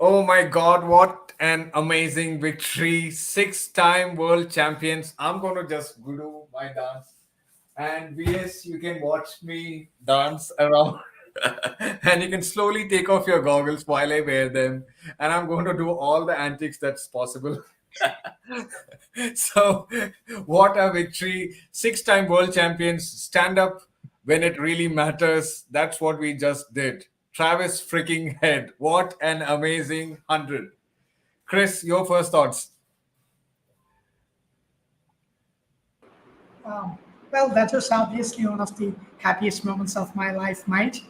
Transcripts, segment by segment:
Oh my God, what an amazing victory. Six-time world champions. I'm going to just do my dance. And VS, you can watch me dance around. And you can slowly take off your goggles while I wear them. And I'm going to do all the antics that's possible. So, what a victory. Six-time world champions stand up when it really matters. That's what we just did. Travis freaking head. What an amazing 100. Chris, your first thoughts. Um, well, that was obviously one of the happiest moments of my life, mate.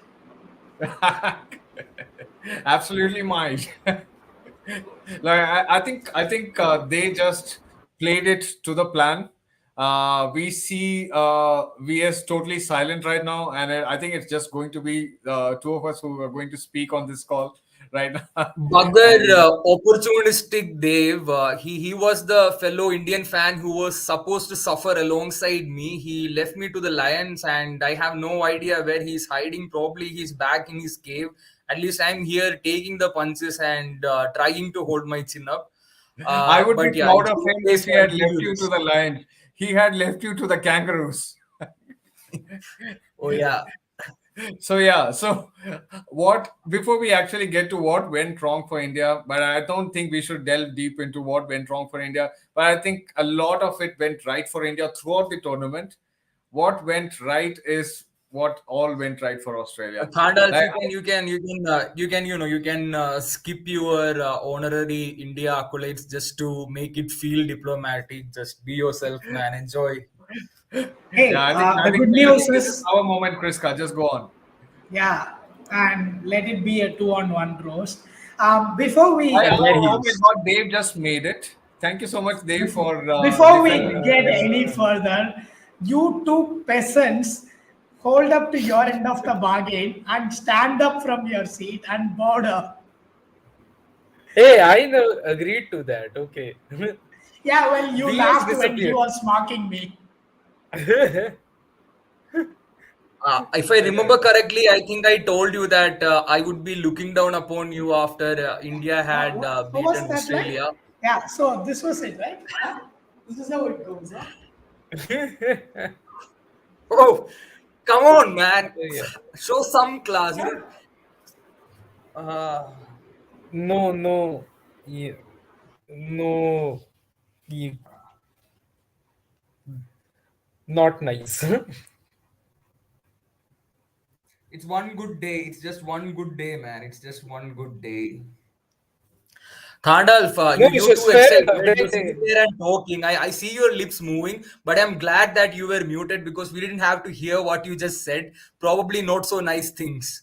Absolutely mine. I think they just played it to the plan. We see VS totally silent right now, and I think it's just going to be two of us who are going to speak on this call right now. Bugger, And opportunistic Dave. He was the fellow Indian fan who was supposed to suffer alongside me. He left me to the Lions, and I have no idea where he's hiding. Probably he's back in his cave. At least I'm here taking the punches and trying to hold my chin up. I would be But yeah, proud it's of two him if days he for had me to left do you to this. the lion. He had left you to the kangaroos. Oh yeah. So yeah, so what before we actually get to what went wrong for India, but I don't think we should delve deep into what went wrong for India. But I think a lot of it went right for India throughout the tournament. What went right is what all went right for Australia. Khandalf, Like, you can skip your honorary India accolades just to make it feel diplomatic. Just be yourself, man. Enjoy. yeah, Hey, I think I the think good I think news this is is, our moment, Kriska. Just go on. yeah, and let it be a two-on-one roast. Before we Oh my Hilarious. God, Dave just made it. Thank you so much, Dave, for before we defending get against. any further, you two peasants hold up to your end of the bargain and stand up from your seat and bow down. Hey, I know, agreed to that. Okay. Yeah, well, you VS laughed when he disappeared. was mocking me. If I remember correctly, I think I told you that I would be looking down upon you after India had What was beaten that like? Australia. Yeah, so this was it, right? Huh? This is how it goes, huh? Oh, come on, man. Yeah. Show some class. Yeah. Uh, No, no. Yeah. No. Yeah. Not nice. it's one good day. It's just one good day, man. It's just one good day. Khandalf, No you issues. too Fair enough. excited. You're sitting They, there and talking. I see your lips moving, but I'm glad that you were muted because we didn't have to hear what you just said. Probably not so nice things.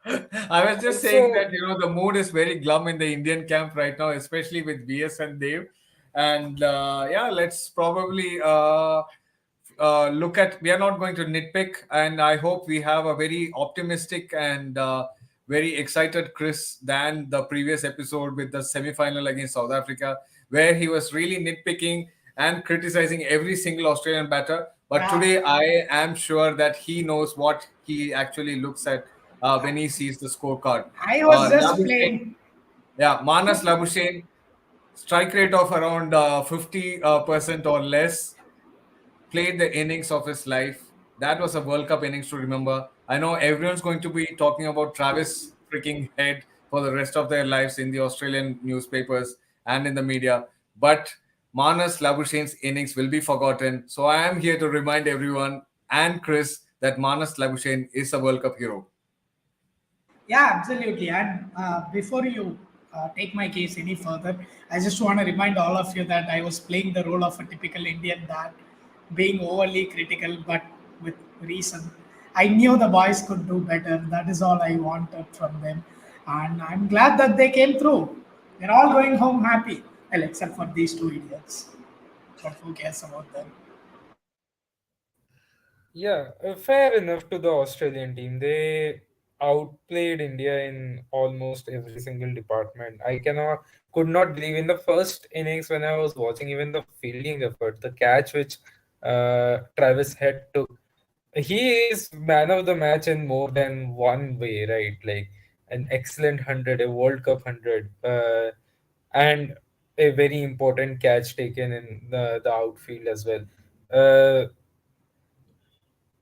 I was just saying so that the mood is very glum in the Indian camp right now, especially with VS and Dave. And yeah, let's probably look at. We are not going to nitpick, and I hope we have a very optimistic and very excited Chris than the previous episode with the semi-final against South Africa, where he was really nitpicking and criticizing every single Australian batter. But Yeah. today, I am sure that he knows what he actually looks at when he sees the scorecard. I was just Labuschagne, playing. yeah, Manas Labuschagne, strike rate of around 50% or less, played the innings of his life. That was a World Cup innings to remember. I know everyone's going to be talking about Travis freaking head for the rest of their lives in the Australian newspapers and in the media, but Manas Labuschagne's innings will be forgotten. So I am here to remind everyone and Chris that Manas Labuschagne is a World Cup hero. Yeah, absolutely. And before you take my case any further, I just want to remind all of you that I was playing the role of a typical Indian dad, being overly critical, but with reason. I knew the boys could do better. That is all I wanted from them. And I'm glad that they came through. They're all going home happy. Well, except for these two idiots. But who cares about them? yeah, fair enough to the Australian team. They outplayed India in almost every single department. I could not believe in the first innings when I was watching even the fielding effort, the catch which Travis Head took. He is man of the match in more than one way, right? Like an excellent 100, a World Cup 100, and a very important catch taken in the outfield as well. Uh,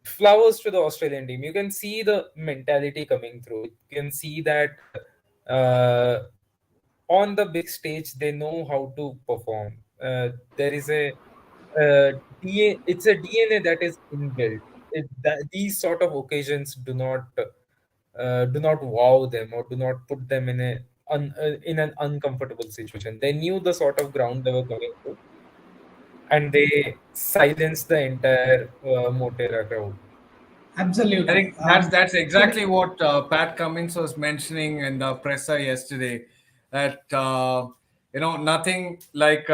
Flowers to the Australian team. You can see the mentality coming through. You can see that on the big stage they know how to perform. There is a DNA. It's a DNA that is inbuilt. These sort of occasions do not wow them or do not put them in in an uncomfortable situation. They knew the sort of ground they were going to, and they silenced the entire Motera crowd. I Absolutely. think that's Today, exactly what Pat Cummins was mentioning in the presser yesterday. That nothing like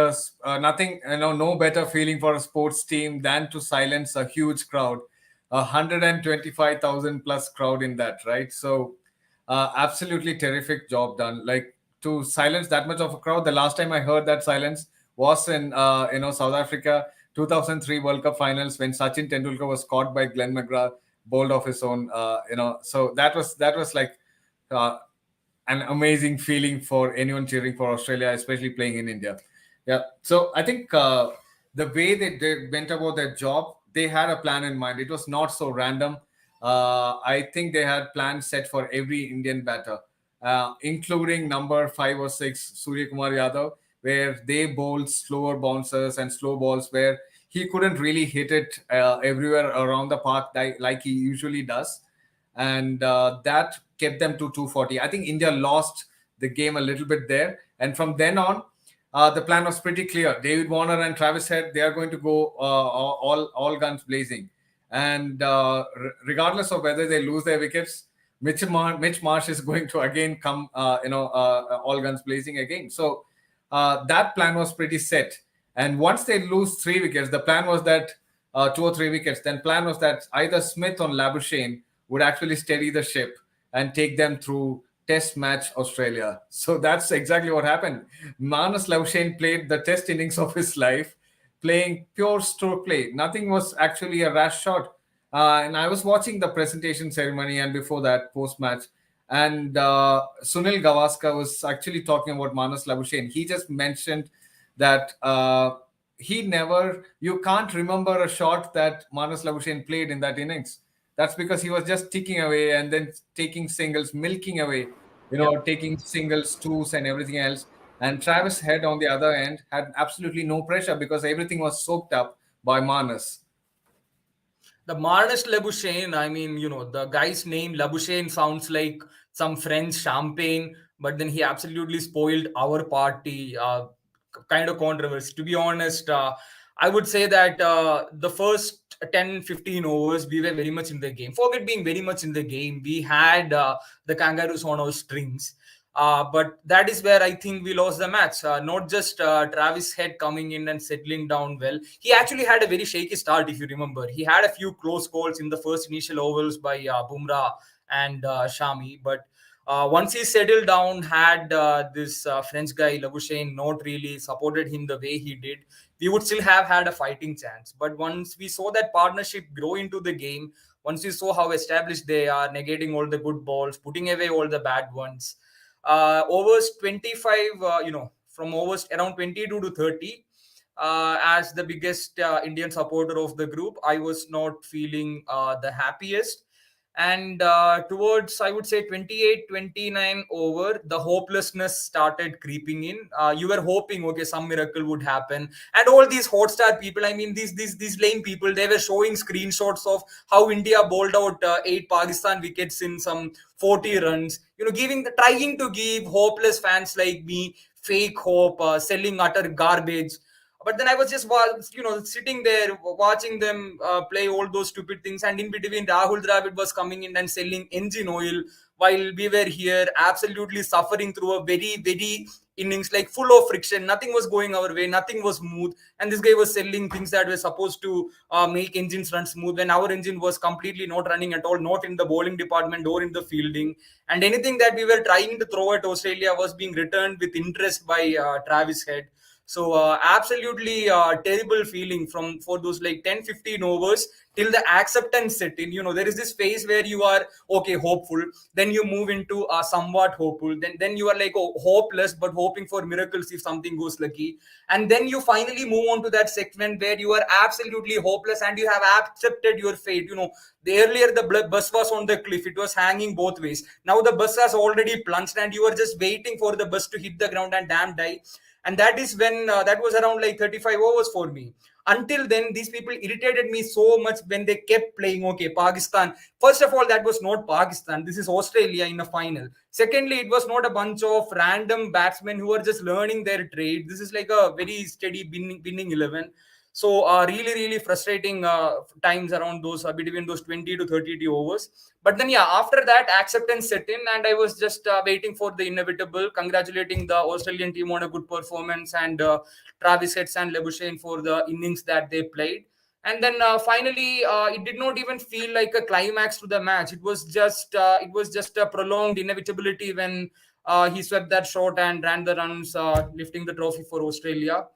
nothing, no better feeling for a sports team than to silence a huge crowd, 125,000 plus crowd in that, right? So, absolutely terrific job done. Like to silence that much of a crowd. The last time I heard that silence was in South Africa 2003 World Cup finals when Sachin Tendulkar was caught by Glenn McGrath bowled off his own. So that was like uh, an amazing feeling for anyone cheering for Australia, especially playing in India. Yeah. So I think the way they went about their job, they had a plan in mind. It was not so random. I think they had plans set for every Indian batter, including number 5 or 6, Surya Kumar Yadav, where they bowled slower bouncers and slow balls where he couldn't really hit it everywhere around the park like he usually does, and that kept them to 240. I think India lost the game a little bit there, and from then on, the plan was pretty clear. David Warner and Travis Head, they are going to go all guns blazing, and regardless of whether they lose their wickets, Mitch Marsh is going to again come, all guns blazing again. So that plan was pretty set. And once they lose 3 wickets, the plan was that 2 or 3 wickets. Then plan was that either Smith or Labuschagne would actually steady the ship and take them through Test match Australia. So that's exactly what happened. Manas Labuschagne played the Test innings of his life, playing pure stroke play. Nothing was actually a rash shot. And I was watching the presentation ceremony and before that post match, and Sunil Gavaskar was actually talking about Manas Labuschagne. He just mentioned that you can't remember a shot that Manas Labuschagne played in that innings. That's because he was just ticking away and then taking singles, milking away, Yeah. taking singles, twos, and everything else. And Travis Head on the other end had absolutely no pressure because everything was soaked up by Manas. The Marnus Labuschagne, I mean, the guy's name Labuschagne sounds like some French champagne, but then he absolutely spoiled our party. Kind of controversy. To be honest, I would say that the first 10, 15 overs, we were very much in the game. Forget being very much in the game. We had the Kangaroos on our strings. But that is where I think we lost the match. Not just Travis Head coming in and settling down well. He actually had a very shaky start, if you remember. He had a few close calls in the first initial overs by Bumrah and Shami. But once he settled down, had this French guy, Labuschagne, not really supported him the way he did, we would still have had a fighting chance. But once we saw that partnership grow into the game, once we saw how established they are, negating all the good balls, putting away all the bad ones, overs 25, from overs around 22 to 30, as the biggest Indian supporter of the group, I was not feeling the happiest. And towards, I would say, 28, 29 over, the hopelessness started creeping in. You were hoping, okay, some miracle would happen. And all these Hotstar people, I mean, these lame people, they were showing screenshots of how India bowled out 8 Pakistan wickets in some 40 runs, trying to give hopeless fans like me fake hope, selling utter garbage. But then I was just sitting there watching them play all those stupid things, and in between Rahul Dravid was coming in and selling engine oil while we were here absolutely suffering through a very very innings like full of friction. Nothing was going our way, nothing was smooth, and this guy was selling things that were supposed to make engines run smooth when our engine was completely not running at all, not in the bowling department or in the fielding. And anything that we were trying to throw at Australia was being returned with interest by Travis Head. So absolutely terrible feeling from for those like 10, 15 overs till the acceptance set in. There is this phase where you are okay, hopeful, then you move into somewhat hopeful, then you are like, oh, hopeless but hoping for miracles if something goes lucky, and then you finally move on to that segment where you are absolutely hopeless and you have accepted your fate. The earlier the bus was on the cliff, it was hanging both ways. Now the bus has already plunged and you are just waiting for the bus to hit the ground and damn die. And that is when that was around like 35 overs for me. Until then, these people irritated me so much when they kept playing, okay, Pakistan. First of all, that was not Pakistan. This is Australia in a final. Secondly, it was not a bunch of random batsmen who are just learning their trade. This is like a very steady winning 11. So really, really frustrating times around those between those 20 to 32 overs. But then, yeah, after that, acceptance set in, and I was just waiting for the inevitable, congratulating the Australian team on a good performance, and Travis Heads and Labuschagne for the innings that they played. And then finally, it did not even feel like a climax to the match. It was just a prolonged inevitability when he swept that shot and ran the runs, lifting the trophy for Australia.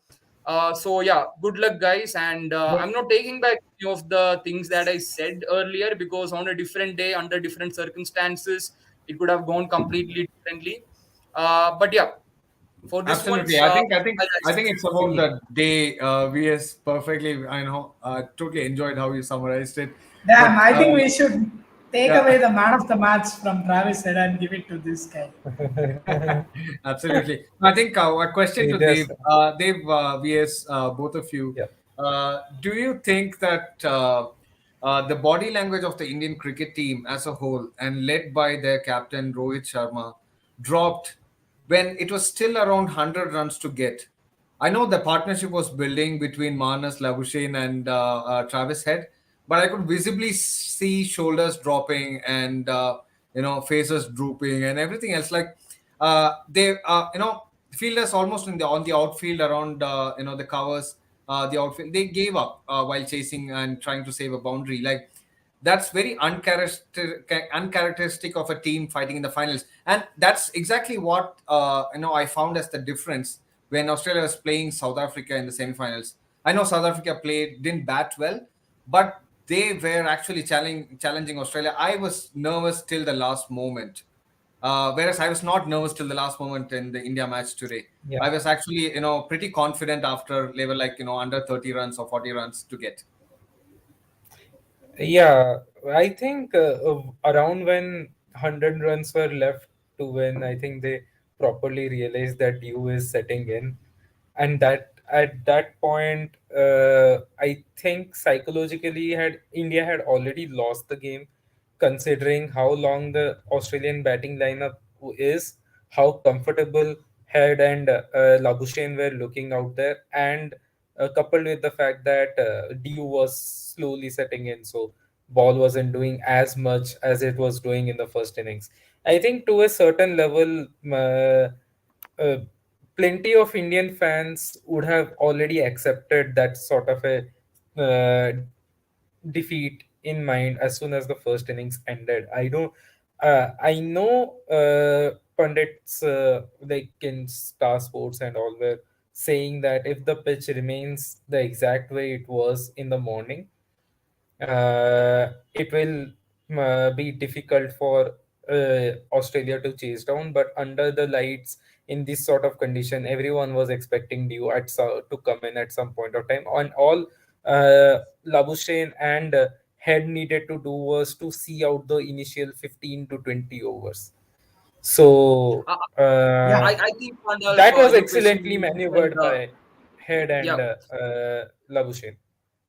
So yeah, good luck, guys. And I'm not taking back any of the things that I said earlier, because on a different day, under different circumstances, it could have gone completely differently. But yeah, for this Absolutely. once, I think it's about yeah. the day. VS perfectly. I know. Totally enjoyed how you summarized it. Damn, But I think we should take away yeah, the man of the match from Travis Head and give it to this guy. absolutely. I think a question He to does. Dave, VS, both of you. Yeah. Do you think that the body language of the Indian cricket team as a whole, and led by their captain Rohit Sharma, dropped when it was still around 100 runs to get? I know the partnership was building between Manas, Labuschagne, and Travis Head, but I could visibly see shoulders dropping and faces drooping and everything else. Like they, fielders almost on the outfield around the covers, the outfield, they gave up while chasing and trying to save a boundary. Like that's very uncharacteristic of a team fighting in the finals, and that's exactly what I found as the difference when Australia was playing South Africa in the semifinals. I know South Africa didn't bat well, but they were actually challenging Australia. I was nervous till the last moment, whereas I was not nervous till the last moment in the India match today. Yeah. I was actually pretty confident after level like under 30 runs or 40 runs to get. Yeah, I think around when 100 runs were left to win, I think they properly realized that you is setting in, and that at that point, I think psychologically had India had already lost the game, considering how long the Australian batting lineup is, how comfortable Head and Labuschagne were looking out there, and coupled with the fact that Dew was slowly setting in, so ball wasn't doing as much as it was doing in the first innings. I think to a certain level, uh, plenty of Indian fans would have already accepted that sort of a uh, defeat in mind as soon as the first innings ended. I know pundits like in Star Sports and all were saying that if the pitch remains the exact way it was in the morning, it will be difficult for Australia to chase down. But under the lights, in this sort of condition, everyone was expecting Dew to come in at some point of time. And all Labuschagne and Head needed to do was to see out the initial 15 to 20 overs. So Uh, Yeah. I think, Pandalf, that was your question excellently really depends, maneuvered by Head yeah, and Labuschagne.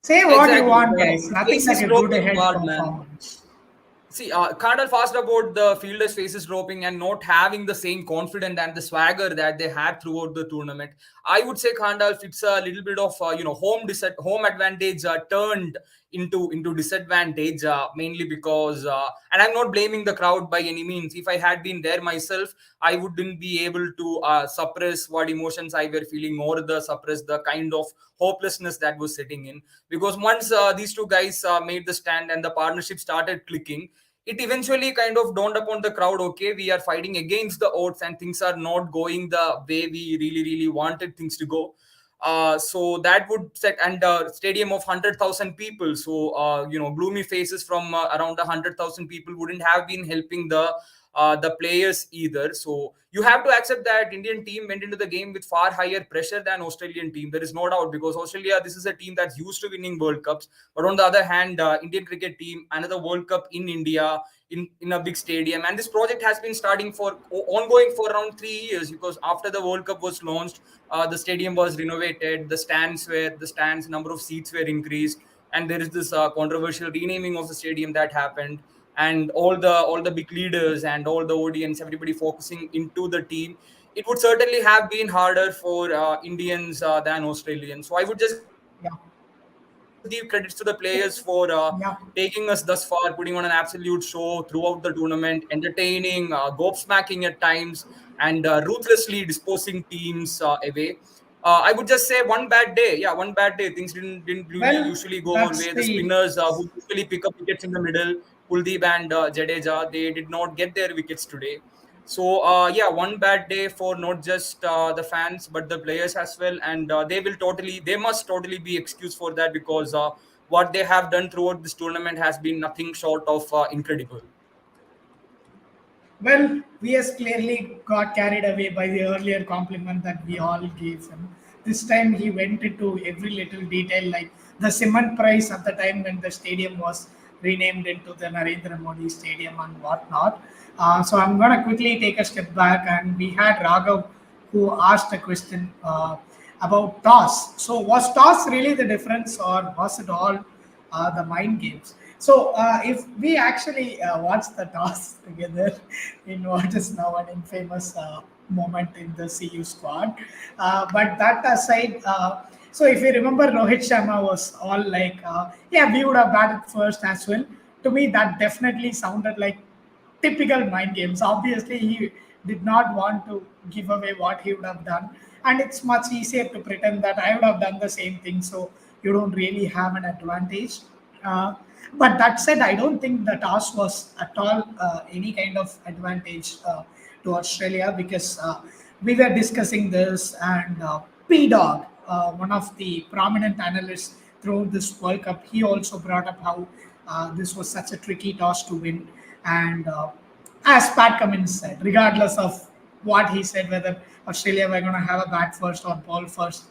Say what you exactly. want, The guys. Nothing like faces a good dropping head hard, man. performance. See, Khandalf asked about the fielders' faces dropping and not having the same confidence and the swagger that they had throughout the tournament. I would say, Khandalf, it's a little bit of home advantage turned into disadvantage, mainly because, and I'm not blaming the crowd by any means. If I had been there myself, I wouldn't be able to suppress what emotions I were feeling, or the suppress the kind of hopelessness that was setting in. Because once these two guys made the stand and the partnership started clicking, it eventually kind of dawned upon the crowd, okay, we are fighting against the odds and things are not going the way we really, really wanted things to go. So that would set, and stadium of 100,000 people. So gloomy faces from around 100,000 people wouldn't have been helping the players either. So you have to accept that Indian team went into the game with far higher pressure than Australian team. There is no doubt, because Australia, this is a team that's used to winning World Cups. But on the other hand, Indian cricket team, another World Cup in India, in a big stadium, and this project has been starting for ongoing for around 3 years, because after the World Cup was launched, the stadium was renovated, the stands number of seats were increased, and there is this controversial renaming of the stadium that happened, and all the big leaders and all the audience, everybody focusing into the team. It would certainly have been harder for Indians than Australians. So I would just give credits to the players for taking us thus far, putting on an Yeah. absolute show throughout the tournament, entertaining, gobsmacking at times, and ruthlessly disposing teams away. I would just say one bad day. Yeah, one bad day. Things didn't really usually go Well, our way. The that's spinners the who usually pick up wickets in the middle, Kuldeep and Jadeja, they did not get their wickets today. So yeah, one bad day for not just the fans but the players as well, and they must totally be excused for that, because what they have done throughout this tournament has been nothing short of incredible. Well, VS clearly got carried away by the earlier compliment that we all gave him. This time he went into every little detail, like the cement price at the time when the stadium was renamed into the Narendra Modi Stadium and whatnot. So I'm going to quickly take a step back, and we had Raghav who asked a question about toss. So was toss really the difference, or was it all the mind games? So if we actually watch the toss together in what is now an infamous moment in the CU squad, but that aside, so if you remember, Rohit Sharma was all like, yeah, we would have batted first as well. To me, that definitely sounded like typical mind games. Obviously, he did not want to give away what he would have done, and it's much easier to pretend that I would have done the same thing. So you don't really have an advantage. Uh, but that said, I don't think the toss was at all any kind of advantage to Australia, because we were discussing this, and P Dog, one of the prominent analysts throughout this World Cup, he also brought up how this was such a tricky toss to win. And as Pat Cummins said, regardless of what he said, whether Australia were going to have a bat first or ball first,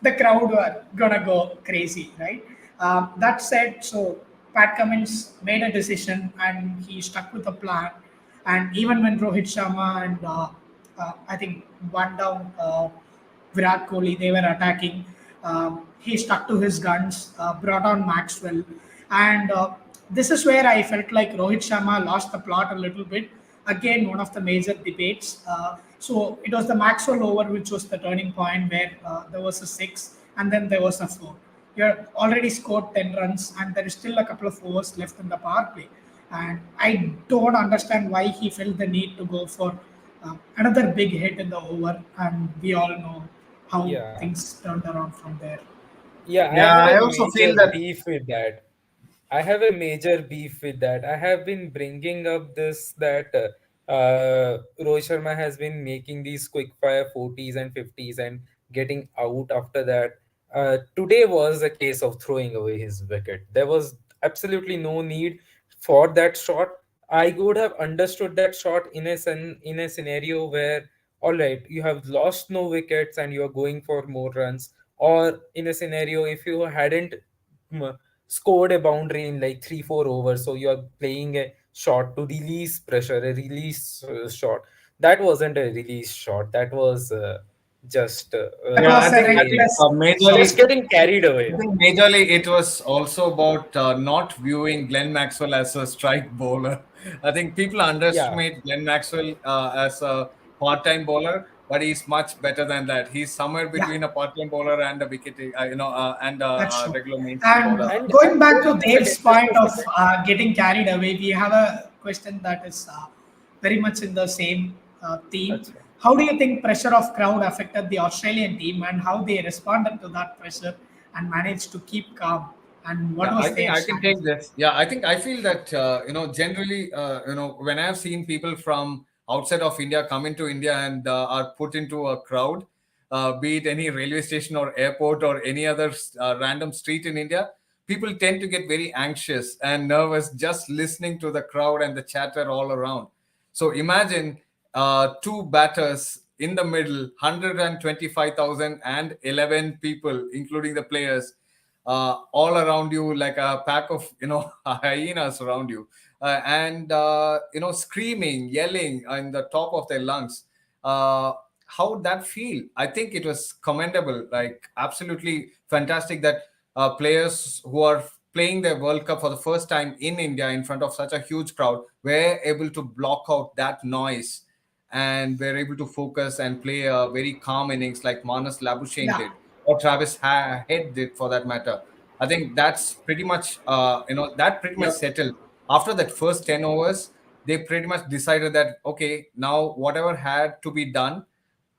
the crowd were going to go crazy, right? That said, so Pat Cummins made a decision and he stuck with the plan. And even when Rohit Sharma and I think one down Virat Kohli, they were attacking. He stuck to his guns, brought on Maxwell, and this is where I felt like Rohit Sharma lost the plot a little bit. Again, one of the major debates. So it was the Maxwell over which was the turning point, where there was a six and then there was a four. You're already scored 10 runs and there is still a couple of overs left in the power play. And I don't understand why he felt the need to go for another big hit in the over. And we all know how Yeah. things turned around from there. Yeah, I Yeah, have a I also feel major that. beef with that. I have a major beef with that. I have been bringing up this that Rohit Sharma has been making these quick fire 40s and 50s and getting out after that. Today was a case of throwing away his wicket. There was absolutely no need for that shot. I would have understood that shot in a scenario where, all right, you have lost no wickets and you are going for more runs, or in a scenario if you hadn't mm, scored a boundary in like 3 4 overs, so you are playing a shot to release pressure, a release shot. That wasn't a release shot. That was just That Yeah, was I a think I think reckless he shot. was majorly getting carried I away. think majorly it was also about not viewing Glenn Maxwell as a strike bowler. I think people Yeah, underestimate Glenn Maxwell as a part-time bowler, but he's much better than that. He's somewhere Yeah, between a part-time bowler and a wicket, and that's a true. regular mainstream And bowler. going back hold to on a Dave's second, just point a of second. getting carried away, we have a question that is very much in the same theme. That's fine. How do you think pressure of crowd affected the Australian team, and how they responded to that pressure and managed to keep calm? And what Yeah, I was think their I can take strategy? this. Yeah, I think I feel that generally when I've seen people from outside of India come into India and are put into a crowd, be it any railway station or airport or any other random street in India, people tend to get very anxious and nervous just listening to the crowd and the chatter all around. So imagine two batters in the middle, 125,011 people, including the players, all around you like a pack of hyenas around you, and screaming, yelling in the top of their lungs. Uh, how would that feel? I think it was commendable, like absolutely fantastic that players who are playing their World Cup for the first time in India in front of such a huge crowd were able to block out that noise and were able to focus and play a very calm innings like Manas Labuschagne Yeah, did, or Head did for that matter. I think that's pretty much, that pretty much yep, settled. After that first 10 overs, they pretty much decided that, okay, now whatever had to be done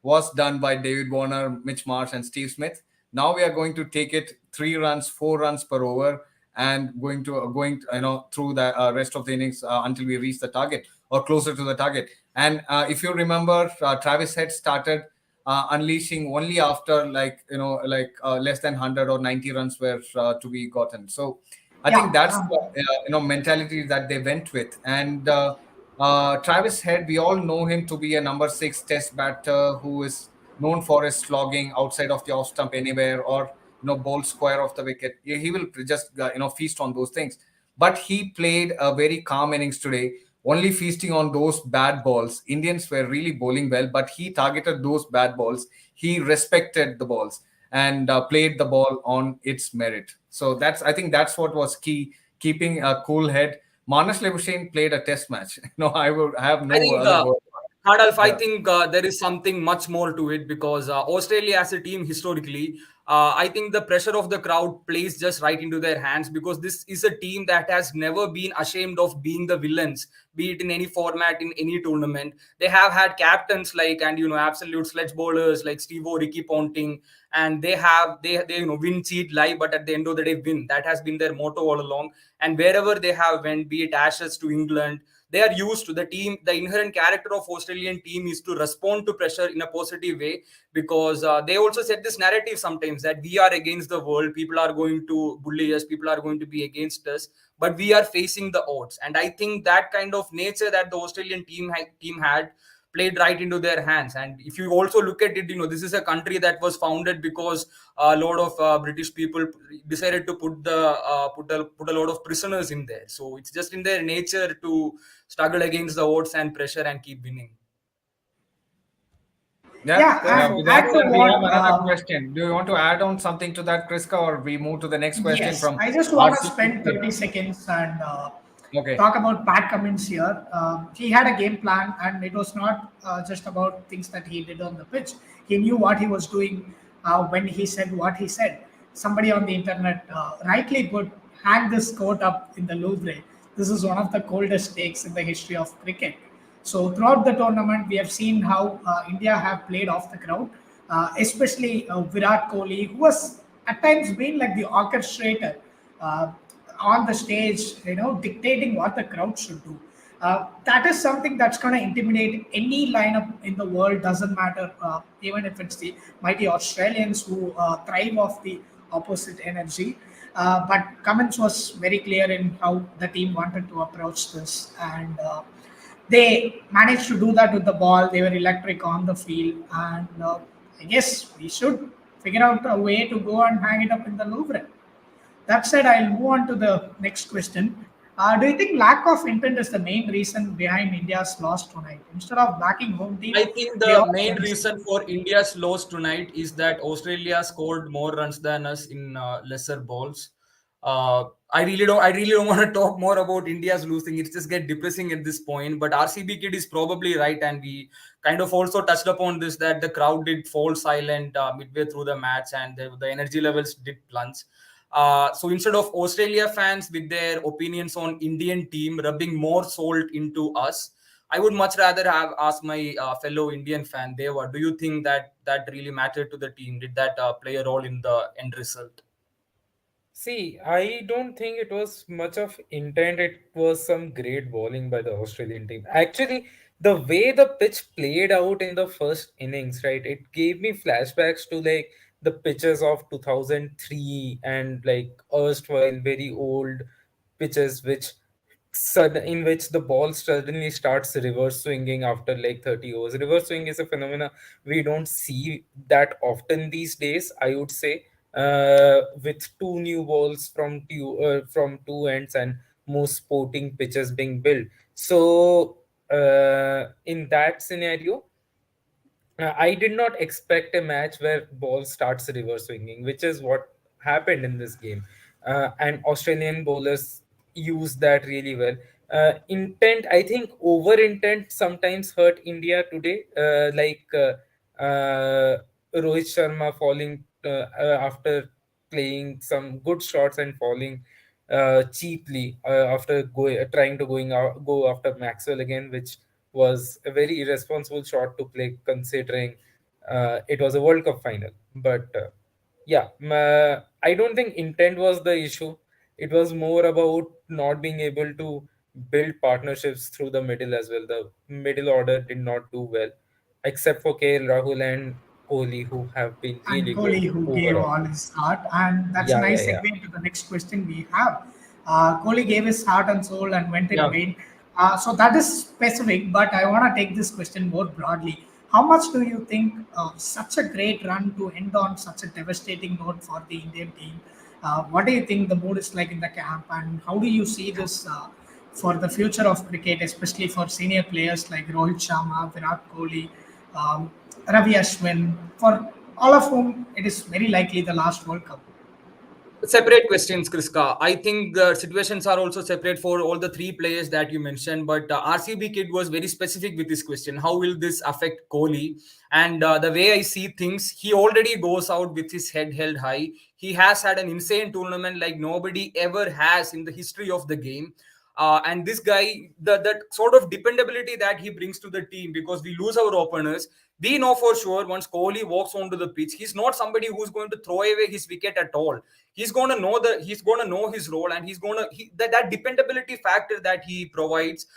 was done by David Warner, Mitch Marsh, and Steve Smith. Now we are going to take it 3 runs, 4 runs per over, and going through the rest of the innings until we reach the target or closer to the target. And if you remember, Travis Head started unleashing only after less than 100 or 90 runs were to be gotten. So I think yeah. that's the mentality that they went with. And Travis Head, we all know him to be a number 6 test batter who is known for his slogging outside of the off stump anywhere, or bowl square of the wicket. He will just feast on those things. But he played a very calm innings today, only feasting on those bad balls. Indians were really bowling well, but he targeted those bad balls. He respected the balls and played the ball on its merit. So I think that's what was key, keeping a cool head. Manas Labuschagne played a test match. I will have I no think, other word. Khandalf, I Yeah. think there is something much more to it because Australia as a team historically, I think the pressure of the crowd plays just right into their hands because this is a team that has never been ashamed of being the villains, be it in any format, in any tournament. They have had captains like, and absolute sledge bowlers like Steve-O, Ricky Ponting, and they win, cheat, lie, but at the end of the day win. That has been their motto all along. And wherever they have went, be it Ashes to England, they are used to the team. The inherent character of Australian team is to respond to pressure in a positive way because they also set this narrative sometimes that we are against the world, people are going to bully us, people are going to be against us, but we are facing the odds. And I think that kind of nature that the Australian team had played right into their hands. And if you also look at it, this is a country that was founded because a lot of British people decided to put a lot of prisoners in there. So it's just in their nature to struggle against the odds and pressure and keep winning. Yeah. Yeah, That's and With also that add to said, we have what another question. Do you want to add on something to that, Kriska, or we move to the next question Yes, from I just want to spend RCP? 30 seconds and Okay. talk about Pat Cummins here. He had a game plan, and it was not just about things that he did on the pitch. He knew what he was doing when he said what he said. Somebody on the internet rightly put, hang this quote up in the Louvre. This is one of the coldest takes in the history of cricket. So throughout the tournament, we have seen how India have played off the crowd, especially Virat Kohli, who was at times been like the orchestrator uh, on the stage, dictating what the crowd should do. That is something that's going to intimidate any lineup in the world. Doesn't matter, even if it's the mighty Australians who thrive off the opposite energy. But Cummins was very clear in how the team wanted to approach this, and they managed to do that with the ball. They were electric on the field, and I guess we should figure out a way to go and hang it up in the Louvre. That said, I'll move on to the next question. Do you think lack of intent is the main reason behind India's loss tonight? Instead of backing home I team, think they the all main went. reason for India's loss tonight is that Australia scored more runs than us in lesser balls. I really don't want to talk more about India's losing. It just get depressing at this point. But RCB kid is probably right, and we kind of also touched upon this that the crowd did fall silent midway through the match, and the energy levels did plunge. So instead of Australia fans with their opinions on Indian team rubbing more salt into us, I would much rather have asked my fellow Indian fan, Deva, do you think that that really mattered to the team? Did that play a role in the end result? See, I don't think it was much of intent. It was some great bowling by the Australian team. Actually, the way the pitch played out in the first innings, right? It gave me flashbacks to like the pitches of 2003 and like erstwhile very old pitches, which in which the ball suddenly starts reverse swinging after like 30 overs. Reverse swing is a phenomena we don't see that often these days, I would say, with two new balls from two ends and most sporting pitches being built. So in that scenario, I did not expect a match where ball starts reverse swinging, which is what happened in this game. And Australian bowlers use that really well. I think over intent sometimes hurt India today. Rohit Sharma falling after playing some good shots and falling cheaply after trying to go after Maxwell again, which was a very irresponsible shot to play considering it was a World Cup final. But I don't think intent was the issue. It was more about not being able to build partnerships through the middle as well. The middle order did not do well, except for KL Rahul and Kohli, who have been And really good Kohli, who gave overall. all his heart. And that's a Yeah, yeah, nice yeah. segue to the next question we have. Kohli gave his heart and soul and went in Yeah. vain. So that is specific, but I want to take this question more broadly. How much do you think such a great run to end on such a devastating note for the Indian team? What do you think the mood is like in the camp, and how do you see this for the future of cricket, especially for senior players like Rohit Sharma, Virat Kohli, um, Ravi Ashwin, for all of whom it is very likely the last World Cup? Separate questions, Kriska. I think the situations are also separate for all the three players that you mentioned. But RCB kid was very specific with this question. How will this affect Kohli? And the way I see things, he already goes out with his head held high. He has had an insane tournament like nobody ever has in the history of the game. And this guy, the sort of dependability that he brings to the team, because we lose our openers, we know for sure once Kohli walks onto the pitch, he's not somebody who's going to throw away his wicket at all. He's going to know his role, and that dependability factor that he provides.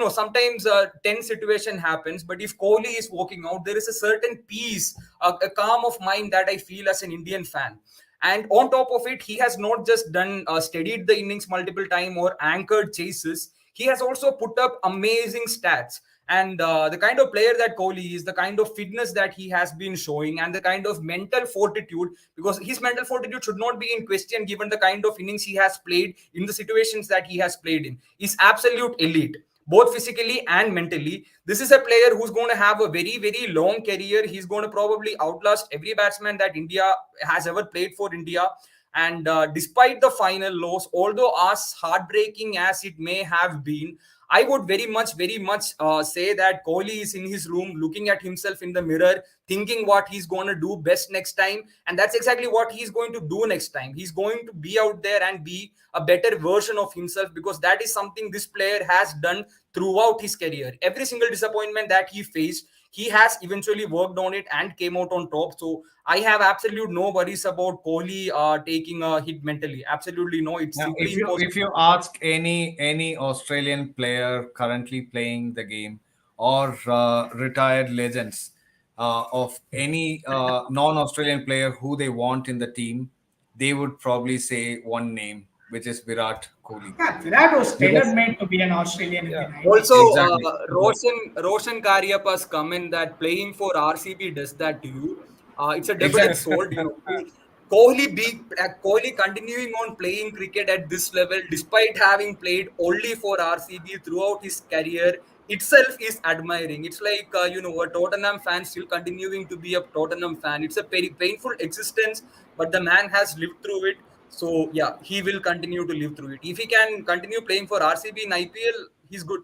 Sometimes 10 situation happens, but if Kohli is walking out, there is a certain peace, a calm of mind that I feel as an Indian fan. And on top of it, he has not just done steadied the innings multiple time or anchored chases. He has also put up amazing stats. And the kind of player that Kohli is, the kind of fitness that he has been showing, and the kind of mental fortitude, because his mental fortitude should not be in question given the kind of innings he has played in the situations that he has played in, is absolute elite, both physically and mentally. This is a player who's going to have a very, very long career. He's going to probably outlast every batsman that India has ever played for India. And despite the final loss, although as heartbreaking as it may have been, I would very much say that Kohli is in his room looking at himself in the mirror, thinking what he's going to do best next time. And that's exactly what he's going to do next time. He's going to be out there and be a better version of himself, because that is something this player has done throughout his career. Every single disappointment that he faced, he has eventually worked on it and came out on top. So I have absolute no worries about Kohli taking a hit mentally. Absolutely no. It's Now, simply if impossible. you ask any Australian player currently playing the game, or retired legends of any non-Australian player who they want in the team, they would probably say one name, which is Virat Kohli. Yeah, Virat was tailor Because made to be an Australian in the Yeah. Also, 90s. exactly. Roshan Karyapa's comment that playing for RCB does that to you. It's a double-edged Exactly. sword. Kohli continuing on playing cricket at this level, despite having played only for RCB throughout his career, itself is admiring. It's like a Tottenham fan still continuing to be a Tottenham fan. It's a very painful existence, but the man has lived through it. So yeah, he will continue to live through it. If he can continue playing for RCB in IPL, he's good.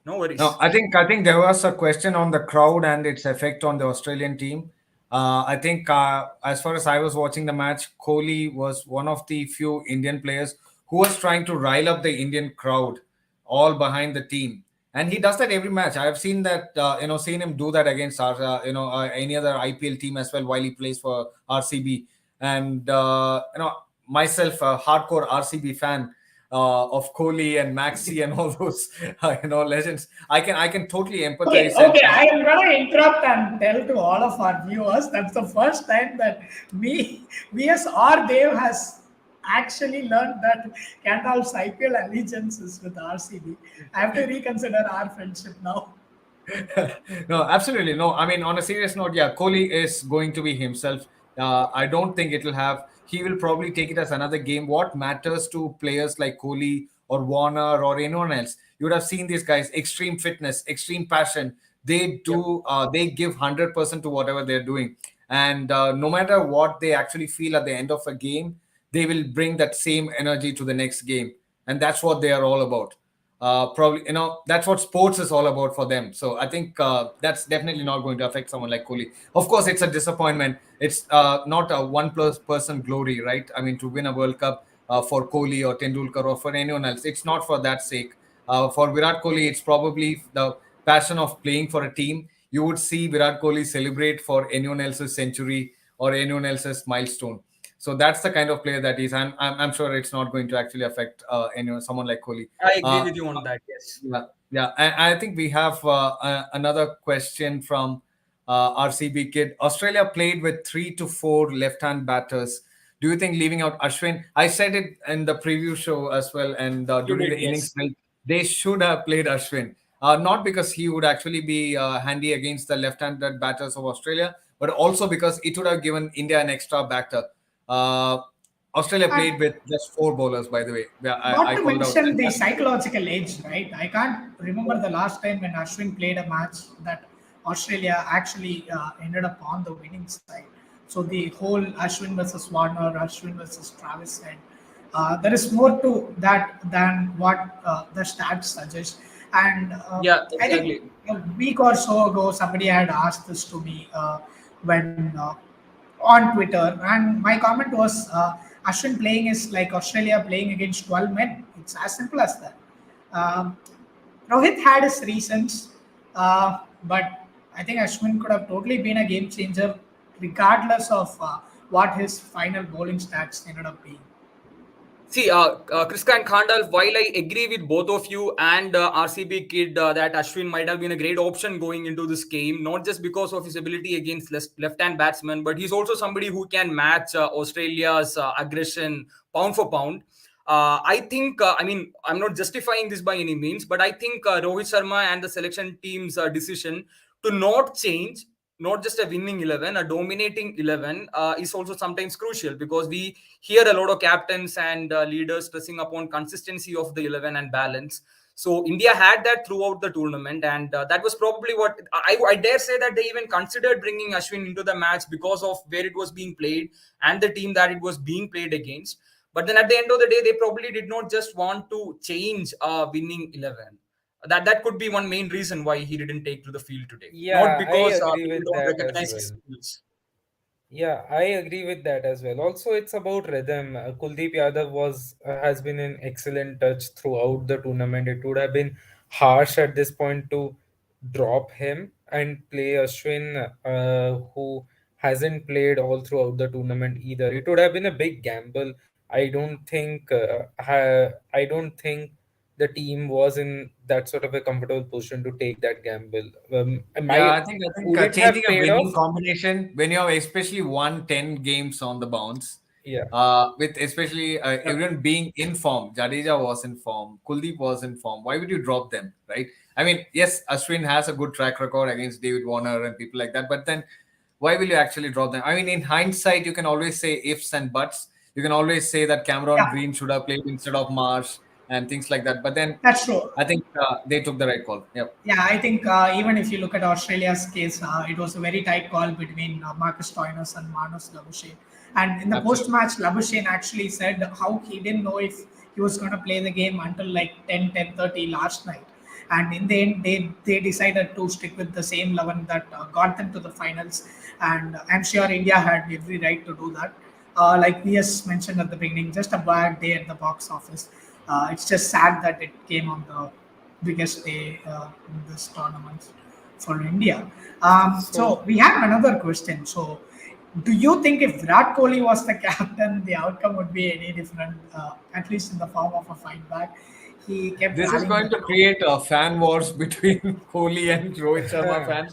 No No, worries. I think there was a question on the crowd and its effect on the Australian team. I think as far as I was watching the match, Kohli was one of the few Indian players who was trying to rile up the Indian crowd, all behind the team, and he does that every match. I have seen that, seen him do that against our, any other IPL team as well while he plays for RCB. And myself, a hardcore RCB fan. of Kohli and Maxi and all those legends. I can totally Okay, empathize and okay. I am gonna interrupt and tell to all of our viewers that's the first time that VS or Dave has actually learned that Khandalf's IPL allegiance is with RCB. I have to reconsider our friendship now. no, absolutely no. I mean, on a serious note, yeah, Kohli is going to be himself. I don't think it'll have. He will probably take it as another game. What matters to players like Kohli or Warner or anyone else? You would have seen these guys: extreme fitness, extreme passion. They Yep. do. They give 100% to whatever they're doing, and no matter what they actually feel at the end of a game, they will bring that same energy to the next game, and that's what they are all about. Probably that's what sports is all about for them. So I think that's definitely not going to affect someone like Kohli. Of course, it's a disappointment. It's not a one plus person glory, right? I mean, to win a World Cup for Kohli or Tendulkar or for anyone else, it's not for that sake. For Virat Kohli, it's probably the passion of playing for a team. You would see Virat Kohli celebrate for anyone else's century or anyone else's milestone. So that's the kind of player that is. I'm sure it's not going to actually affect anyone, someone like Kohli. I agree Uh, with you on that. Yes. yeah, yeah. I think we have another question from RCB Kid. Australia played with 3 to 4 left-hand batters. Do you think leaving out Ashwin? I said it in the preview show as well, and You during did. the innings, Yes. they should have played Ashwin. Not because he would actually be handy against the left-handed batters of Australia, but also because it would have given India an extra batter. Uh, Australia played And with just 4 bowlers, by the way. Yeah, not I to called out. mention the psychological edge, right? I can't remember the last time when Ashwin played a match that Australia actually ended up on the winning side. So the whole Ashwin versus Warner, Ashwin versus Travis said, there is more to that than what the stats suggest. And Yeah. I think Exactly. a week or so ago, somebody had asked this to me when on Twitter, and my comment was Ashwin playing is like Australia playing against 12 men. It's as simple as that. Um, Rohit had his reasons, but I think Ashwin could have totally been a game changer, regardless of what his final bowling stats ended up being. See, Kris and Khandalf, while I agree with both of you and RCB Kid that Ashwin might have been a great option going into this game, not just because of his ability against left-hand batsmen, but he's also somebody who can match Australia's aggression pound for pound. I think, I mean, I'm not justifying this by any means, but I think Rohit Sharma and the selection team's decision to not change not just a winning 11, a dominating 11 is also sometimes crucial because we hear a lot of captains and leaders stressing upon consistency of the 11 and balance. So India had that throughout the tournament, and that was probably what I dare say that they even considered bringing Ashwin into the match because of where it was being played and the team that it was being played against. But then at the end of the day, they probably did not just want to change a winning 11. That could be one main reason why he didn't take to the field today. Not Yeah, I because agree people with don't that as recognize his well. skills. Yeah, I agree with that as well. Also, it's about rhythm. Kuldeep Yadav was has been in excellent touch throughout the tournament. It would have been harsh at this point to drop him and play Ashwin, who hasn't played all throughout the tournament either. It would have been a big gamble. I don't think the team was in that sort of a comfortable position to take that gamble. Yeah, My I think would it changing have a paid winning off? combination when you have especially won 10 games on the bounce, Yeah. with especially everyone being in form. Jadeja was in form, Kuldeep was in form. Why would you drop them, right? I mean, yes, Ashwin has a good track record against David Warner and people like that, but then why will you actually drop them? I mean, in hindsight, you can always say ifs and buts. You can always say that Cameron Yeah, Green should have played instead of Marsh and things like that. But then that's true. I think they took the right call. Yep. Yeah, I think even if you look at Australia's case, it was a very tight call between Marcus Stoinis and Manus Labuschagne. And in the Absolutely. post-match, Labuschagne actually said how he didn't know if he was going to play the game until like 10:30 last night. And in the end, they decided to stick with the same 11 that got them to the finals. And I'm sure India had every right to do that. Like we just mentioned at the beginning, just a bad day at the box office. It's just sad that it came on the biggest day in this tournament for India. So So we have another question. So Do you think if Virat Kohli was the captain, the outcome would be any different, at least in the form of a fight back? He kept This is rallying the going to crowd. create a fan wars between Kohli and Rohit Sharma fans.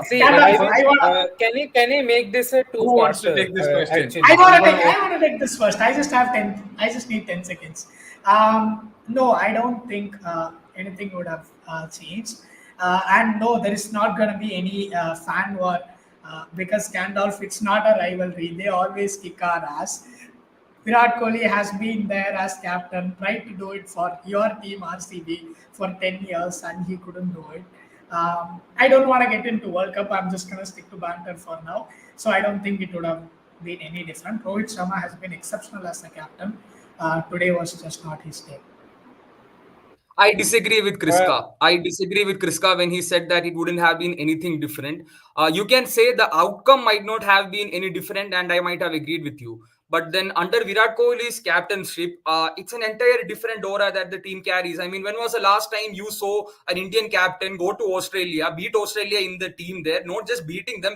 See, But I Khandalf, will. I want Can you make this a who wants to two-parter? take this question? I Actually, want to Anyone take. who I want to take this first. I just have 10. I just need 10 seconds. No, I don't think anything would have changed. And no, there is not going to be any fan war because Gandalf. It's not a rivalry. They always kick our ass. Virat Kohli has been there as captain, tried to do it for your team RCB for 10 years and he couldn't do it. I don't want to get into World Cup. I'm just going to stick to banter for now. So I don't think it would have been any different. Rohit Sharma has been exceptional as a captain. Today was just not his day. I disagree with uh, Kriska. I disagree with Kriska when he said that it wouldn't have been anything different. You can say the outcome might not have been any different, and I might have agreed with you. But then under Virat Kohli's captainship, it's an entire different aura that the team carries. I mean, when was the last time you saw an Indian captain go to Australia, beat Australia in the team there, not just beating them,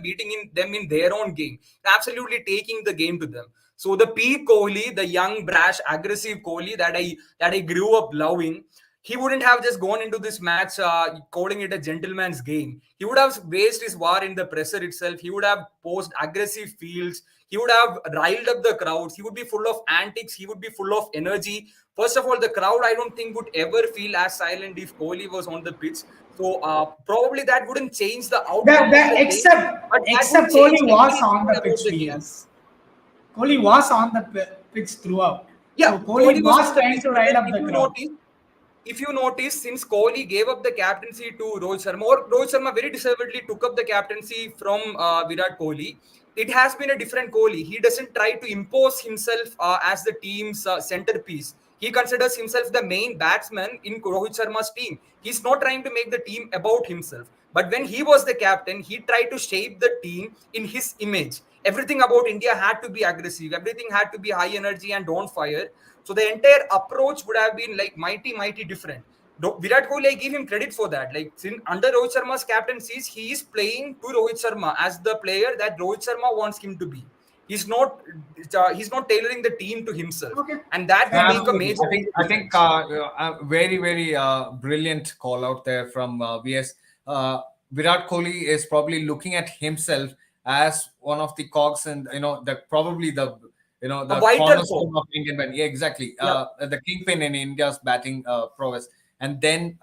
them in their own game, absolutely taking the game to them. So the peak Kohli, the young, brash, aggressive Kohli that I grew up loving, he wouldn't have just gone into this match calling it a gentleman's game. He would have waged his war in the presser itself. He would have posed aggressive fields. He would have riled up the crowds. He would be full of antics. He would be full of energy. First of all, the crowd I don't think would ever feel as silent if Kohli was on the pitch. So probably that wouldn't change the outcome of the game, but that would Except change Kohli was everything on the about pitch, the game. VS. Kohli was on the pitch throughout. Yeah, So Kohli Kohli was was on the trying pitch, to but rile then up the crowd. if you notice, since Kohli gave up the captaincy to Rohit Sharma, or Rohit Sharma very deservedly took up the captaincy from Virat Kohli, it has been a different Kohli. He doesn't try to impose himself as the team's centerpiece. He considers himself the main batsman in Rohit Sharma's team. He's not trying to make the team about himself. But when he was the captain, he tried to shape the team in his image. Everything about India had to be aggressive. Everything had to be high energy and on fire. So the entire approach would have been like mighty different. Virat Kohli, I give him credit for that. Like under Rohit Sharma's captaincies, he is playing to Rohit Sharma as the player that Rohit Sharma wants him to be. He's not tailoring the team to himself, Okay. and that will Fair make enough. a Absolutely. major I think difference. very brilliant call out there from VS. Virat Kohli is probably looking at himself as one of the cogs and the probably the A the vital cornerstone call. of Indian batting. Yeah, exactly. Yeah. The kingpin in India's batting prowess, and then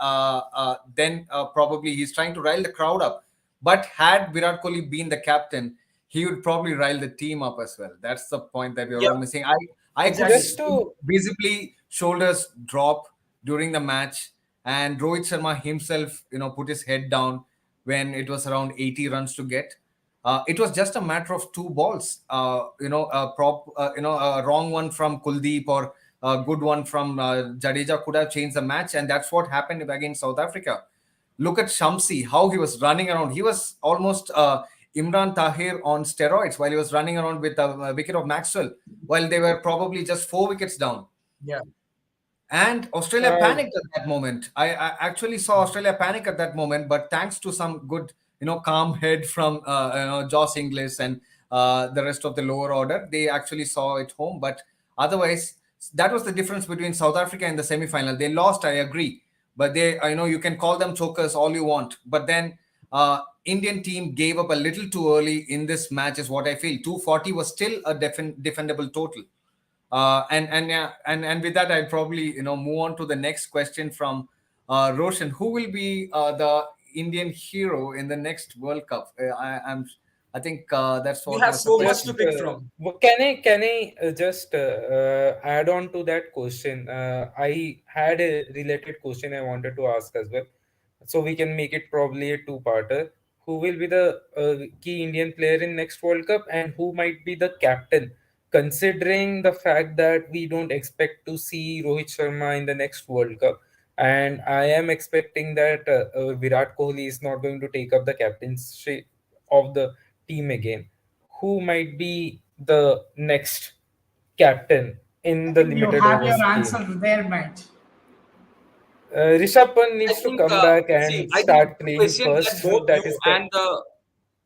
probably he's trying to rile the crowd up. But had Virat Kohli been the captain, he would probably rile the team up as well. That's the point that we're Yeah. all missing. I could Exactly. just see to visibly shoulders drop during the match, and Rohit Sharma himself, put his head down when it was around 80 runs to get. It was just a matter of two balls. A wrong one from Kuldeep or a good one from Jadeja could have changed the match, and that's what happened against South Africa. Look at Shamsi, how he was running around. He was almost Imran Tahir on steroids while he was running around with a wicket of Maxwell, while they were probably just 4 wickets down. Yeah. And Australia uh, panicked at that moment. I actually saw Australia panic at that moment, but thanks to some good, calm head from Joss Inglis and the rest of the lower order, they actually saw it home. But otherwise, that was the difference between South Africa and the semi-final. They lost, I agree, but you can call them chokers all you want. But then Indian team gave up a little too early in this match, is what I feel. 240 was still a defendable total. And yeah, and with that, I'll probably move on to the next question from Roshan. Who will be the Indian hero in the next World Cup? I think that's We what have was the so much to question. just pick from. can I just add on to that question? I had a related question I wanted to ask as well, so we can make it probably a two-parter. Who will be the key Indian player in next World Cup, and who might be the captain? Considering the fact that we don't expect to see Rohit Sharma in the next World Cup, and I am expecting that Virat Kohli is not going to take up the captaincy of the team again. Who might be the next captain I in the think you limited have your overs answer game? there, mate. Rishabh Pant I needs to think, come back see, and I think start the playing question that first. both you That is the and the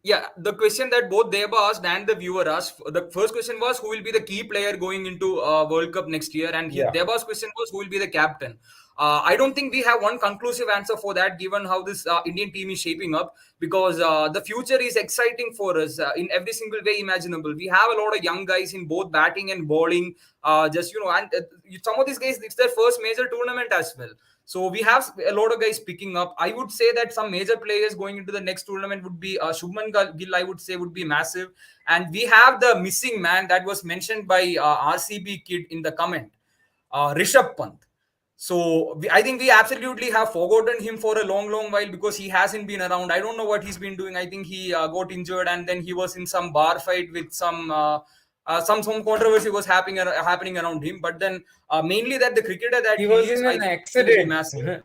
Yeah, the question that both Deba asked and the viewer asked, the first question was who will be the key player going into World Cup next year, and Yeah. Deba's question was who will be the captain. I don't think we have one conclusive answer for that, given how this Indian team is shaping up, because the future is exciting for us in every single way imaginable. We have a lot of young guys in both batting and bowling. Just and some of these guys, it's their first major tournament as well. So we have a lot of guys picking up. I would say that some major players going into the next tournament would be Shubman Gill. I would say would be massive, and we have the missing man that was mentioned by RCB kid in the comment, Rishabh Pant. So I think we absolutely have forgotten him for a long, long while because he hasn't been around. I don't know what he's been doing. I think he got injured and then he was in some bar fight with some controversy was happening around him. But then mainly that the cricketer that He he was is, in I an think will be accident. massive.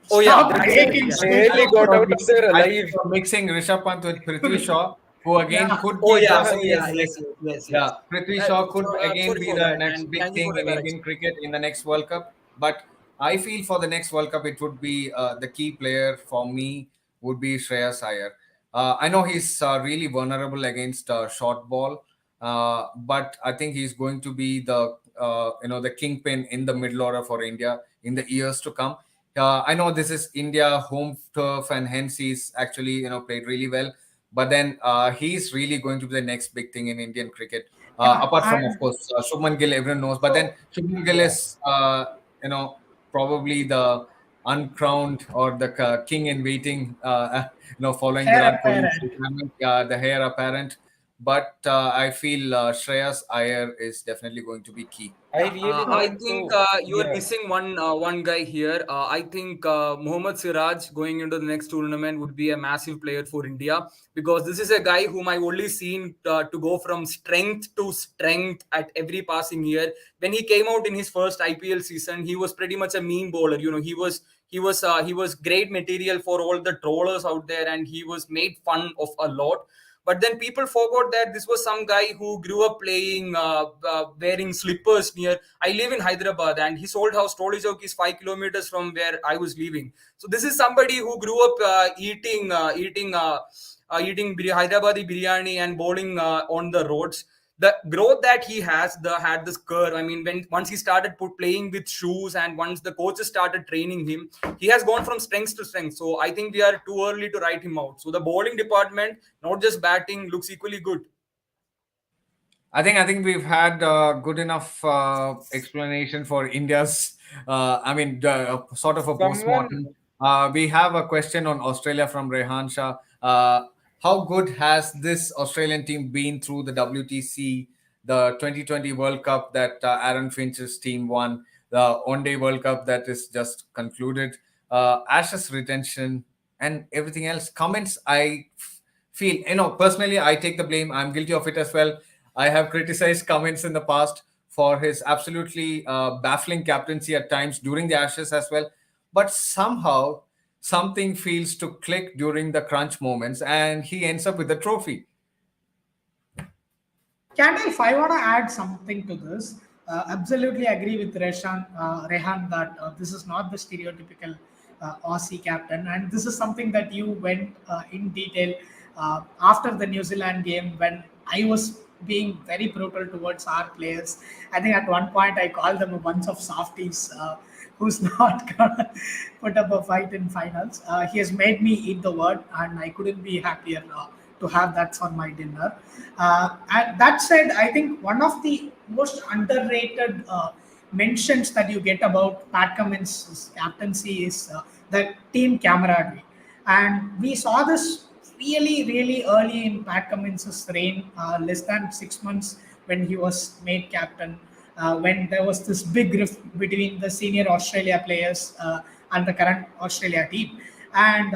Oh yeah, Stop that's it. breaking Yeah. social Barely got out of norms. there I think alive. you're mixing Rishabh Pant with Prithvi Shaw, who again Yeah. could Oh be yeah. Yeah, Oh possibly yeah. the Yes. next. Yes. Yes. Yeah, Yes. Prithvi Shaw could again Sorry be for the that, next and big thank you thing for the in Indian correction. cricket in the next World Cup. But I feel for the next World Cup, it would be the key player for me would be Shreyas Iyer. I know he's really vulnerable against short ball, but I think he's going to be the kingpin in the middle order for India in the years to come. I know this is India home turf, and hence he's actually played really well. But then he's really going to be the next big thing in Indian cricket. Yeah, Apart from, of and course, Shubman Gill, everyone knows. But then so Shubman Gill yeah. is, probably the uncrowned or the king in waiting. Following heir Virat Kohli's apparent. retirement, the heir apparent. But I feel Shreyas Iyer is definitely going to be key. I Yeah, really I want think to. you are Yeah. missing one guy here. I think Mohammad Siraj going into the next tournament would be a massive player for India because this is a guy whom I've only seen to go from strength to strength at every passing year. When he came out in his first IPL season, he was pretty much a mean bowler. He was great material for all the trollers out there, and he was made fun of a lot. But then people forgot that this was some guy who grew up playing, wearing slippers near. I live in Hyderabad, and his old house, Toli Chowk, is 5 kilometers from where I was living. So this is somebody who grew up eating Hyderabadi biryani and bowling on the roads. The growth that he had this curve. I mean, when once he started playing with shoes, and once the coaches started training him, he has gone from strength to strength. So I think we are too early to write him out. So the bowling department, not just batting, looks equally good. I think we've had good enough explanation for India's. Sort of a Someone. post-mortem. We have a question on Australia from Rehan Shah. How good has this Australian team been through the WTC, the 2020 World Cup that Aaron Finch's team won, the One-Day World Cup that is just concluded, Ashes retention, and everything else? Comments I feel, personally, I take the blame. I'm guilty of it as well. I have criticized Cummins in the past for his absolutely baffling captaincy at times during the Ashes as well. But somehow something feels to click during the crunch moments, and he ends up with the trophy. Candle, if I want to add something to this, absolutely agree with Rehan that this is not the stereotypical Aussie captain, and this is something that you went in detail after the New Zealand game when I was being very brutal towards our players. I think at one point I called them a bunch of softies who's not gonna put up a fight in finals. He has made me eat the word, and I couldn't be happier to have that for my dinner. And that said, I think one of the most underrated mentions that you get about Pat Cummins' captaincy is the team camaraderie. And we saw this really, really early in Pat Cummins' reign, less than 6 months when he was made captain, when there was this big rift between the senior Australia players and the current Australia team. And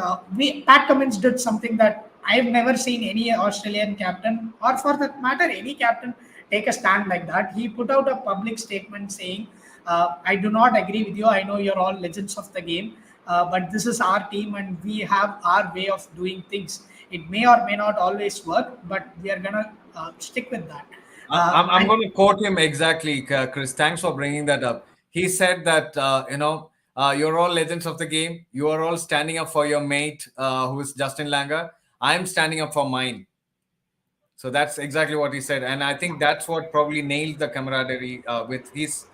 Pat Cummins did something that I've never seen any Australian captain, or for that matter, any captain, take a stand like that. He put out a public statement saying, I do not agree with you. I know you're all legends of the game, but this is our team and we have our way of doing things. It may or may not always work, but we are going to stick with that. I'm And going to quote him exactly, Chris. Thanks for bringing that up. He said that, you're all legends of the game. You are all standing up for your mate, who is Justin Langer. I'm standing up for mine. So that's exactly what he said, and I think that's what probably nailed the camaraderie with his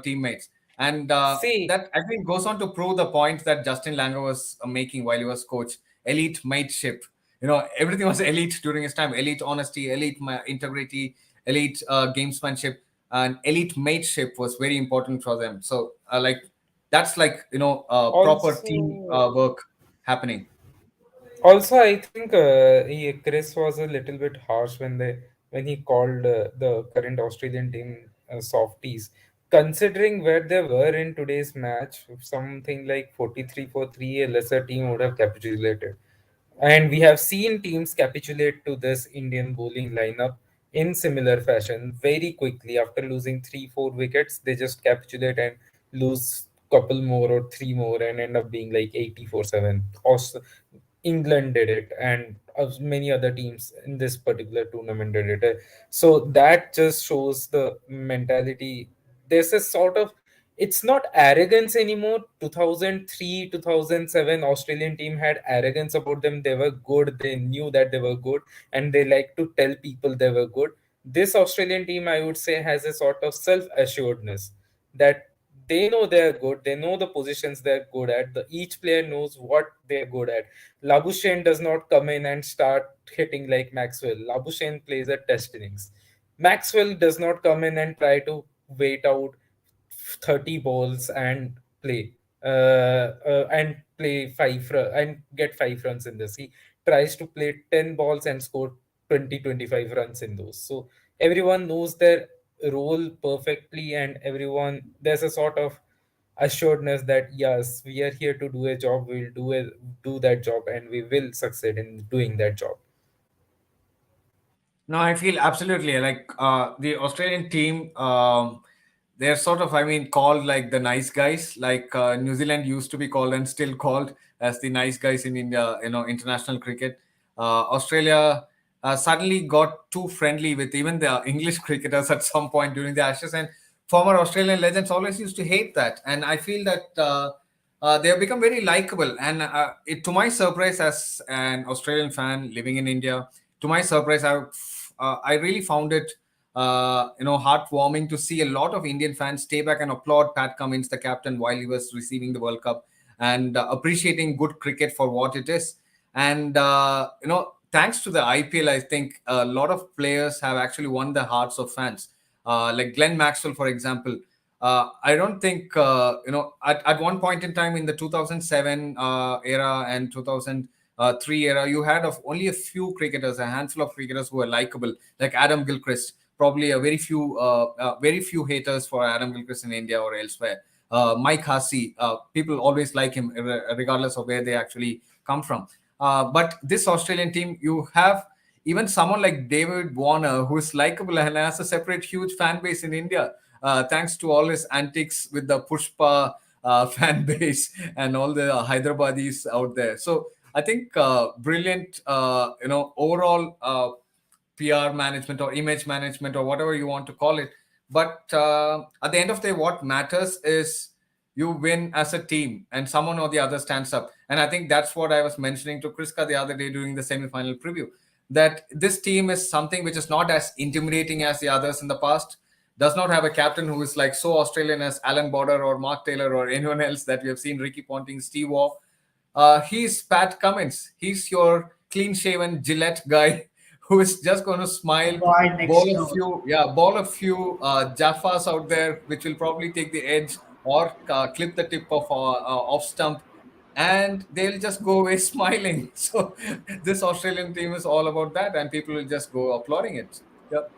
teammates, and See, that I think goes on to prove the point that Justin Langer was making while he was coach. Elite mateship, everything was elite during his time. Elite honesty, elite integrity, elite gamesmanship, and elite mateship was very important for them. So like that's like proper team also work happening. Also, I think Chris was a little bit harsh when he called the current Australian team softies. Considering where they were in today's match, something like 43 for 3, a lesser team would have capitulated. And we have seen teams capitulate to this Indian bowling lineup in similar fashion very quickly. After losing 3, 4 wickets, they just capitulate and lose couple more or three more and end up being like 84-7. England did it, and many other teams in this particular tournament did it. So that just shows the mentality. There's a sort of, it's not arrogance anymore. 2003, 2007 Australian team had arrogance about them. They were good. They knew that they were good, and they like to tell people they were good. This Australian team, I would say, has a sort of self assuredness that they know they're good. They know the positions they're good at. Each player knows what they're good at. Labuschagne does not come in and start hitting like Maxwell. Labuschagne plays at test innings. Maxwell does not come in and try to wait out 30 balls and play play and get 5 runs in this. He tries to play 10 balls and score 20, 25 runs in those. So everyone knows their role perfectly, and everyone, there's a sort of assuredness that yes, we are here to do a job, we'll do that job, and we will succeed in doing that job. No, I feel absolutely like the Australian team. They're sort of, I mean, called like the nice guys. Like New Zealand used to be called and still called as the nice guys in India. International cricket. Australia suddenly got too friendly with even the English cricketers at some point during the Ashes, and former Australian legends always used to hate that. And I feel that they have become very likable. And to my surprise, as an Australian fan living in India, to my surprise, I really found it heartwarming to see a lot of Indian fans stay back and applaud Pat Cummins, the captain, while he was receiving the World Cup, and appreciating good cricket for what it is. And thanks to the IPL, I think a lot of players have actually won the hearts of fans. Like Glenn Maxwell, for example. I don't think at one point in time in the 2007 era and 2003 era, you had of only a few cricketers, a handful of cricketers who were likable, like Adam Gilchrist. Probably a very few haters for Adam Gilchrist in India or elsewhere. Mike Hussey, people always like him, regardless of where they actually come from. But this Australian team, you have even someone like David Warner, who is likable and has a separate huge fan base in India, thanks to all his antics with the Pushpa fan base and all the Hyderabadis out there. So I think brilliant, overall PR management or image management or whatever you want to call it. But at the end of the day, what matters is you win as a team and someone or the other stands up. And I think that's what I was mentioning to Kriska the other day during the semi-final preview, that this team is something which is not as intimidating as the others in the past, does not have a captain who is like so Australian as Alan Border or Mark Taylor or anyone else that we have seen, Ricky Ponting, Steve Waugh. He's Pat Cummins. He's your clean-shaven Gillette guy who is just going to The smile, boy next door. ball a few Jaffas out there, which will probably take the edge or clip the tip of off stump, and they'll just go away smiling. So this Australian team is all about that, and people will just go applauding it. Yep.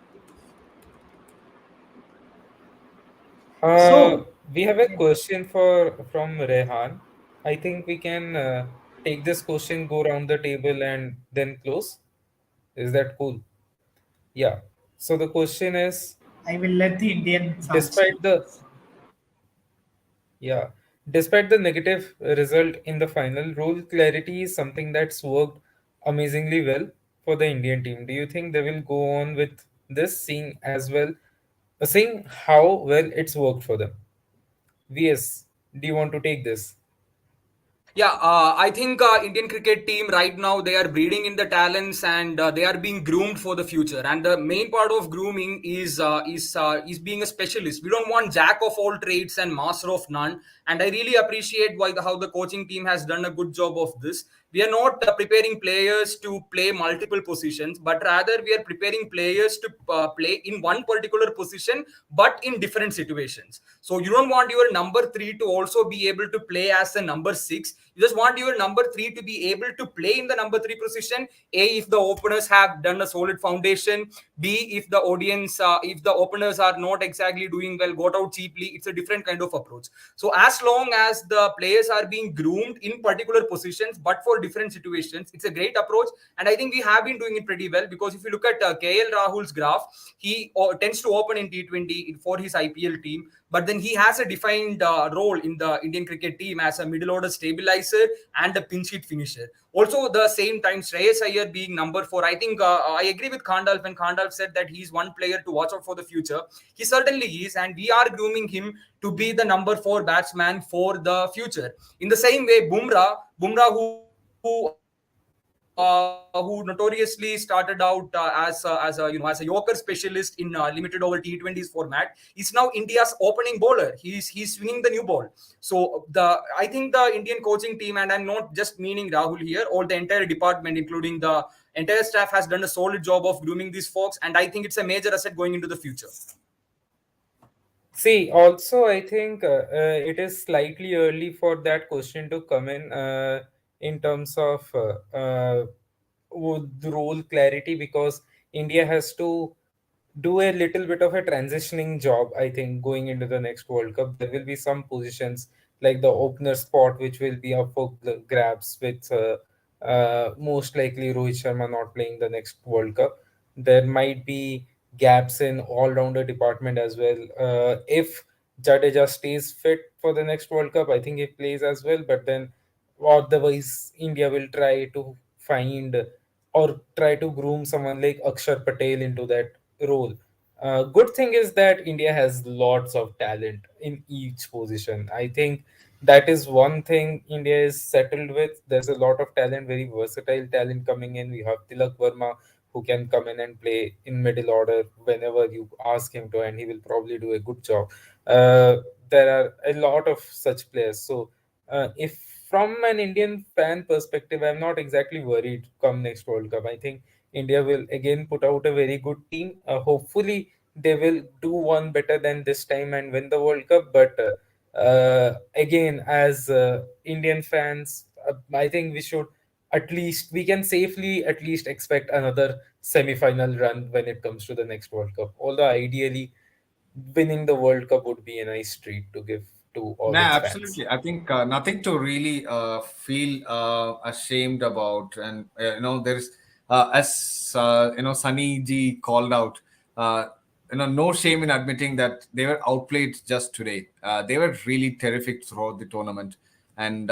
Uh, So, we have a question from Rehan. I think we can take this question, go around the table, and then close. Is that cool? Yeah. So the question is, I will let the Indian fans despite do the this. yeah, despite the negative result in the final, rule clarity is something that's worked amazingly well for the Indian team. Do you think they will go on with this, seeing how well it's worked for them? VS, do you want to take this? Yeah, I think Indian cricket team right now they are breeding in the talents and they are being groomed for the future. And the main part of grooming is being a specialist. We don't want jack of all trades and master of none. And I really appreciate how the coaching team has done a good job of this. We are not preparing players to play multiple positions, but rather we are preparing players to play in one particular position, but in different situations. So you don't want your number three to also be able to play as a number six. You just want your number three to be able to play in the number three position. A, if the openers have done a solid foundation. B, if the openers are not exactly doing well, got out cheaply. It's a different kind of approach. So as long as the players are being groomed in particular positions, but for different situations, it's a great approach. And I think we have been doing it pretty well, because if you look at KL Rahul's graph, he tends to open in T20 for his IPL team, but then he has a defined role in the Indian cricket team as a middle order stabilizer and a pinch hit finisher. Also, the same time, Shreyas Iyer being number four, I think I agree with Khandalf when Khandalf said that he's one player to watch out for the future. He certainly is, and we are grooming him to be the number four batsman for the future. In the same way, Bumrah, who notoriously started out as a Yorker specialist in limited over T20s format, is now India's opening bowler. He's swinging the new ball. So I think the Indian coaching team, and I'm not just meaning Rahul here, all the entire department, including the entire staff, has done a solid job of grooming these folks, and I think it's a major asset going into the future. See, also, I think it is slightly early for that question to come in terms of the role clarity, because India has to do a little bit of a transitioning job. I think going into the next World Cup, there will be some positions like the opener spot which will be up for grabs, with most likely Rohit Sharma not playing the next World Cup. There might be gaps in all-rounder department as well. If Jadeja stays fit for the next World Cup, I think he plays as well. But then, otherwise, India will try to find or try to groom someone like Akshar Patel into that role. Good thing is that India has lots of talent in each position. I think that is one thing India is settled with. There's a lot of talent, very versatile talent coming in. We have Tilak Verma, who can come in and play in middle order whenever you ask him to, and he will probably do a good job. There are a lot of such players. So, if from an Indian fan perspective, I'm not exactly worried come next World Cup. I think India will again put out a very good team. Hopefully, they will do one better than this time and win the World Cup. But again, as Indian fans, I think we can safely at least expect another semi-final run when it comes to the next World Cup. Although ideally, winning the World Cup would be a nice treat to give to all Nah, its fans. absolutely. I think nothing to really feel ashamed about, and there's as Sunny G called out. No shame in admitting that they were outplayed just today. They were really terrific throughout the tournament, and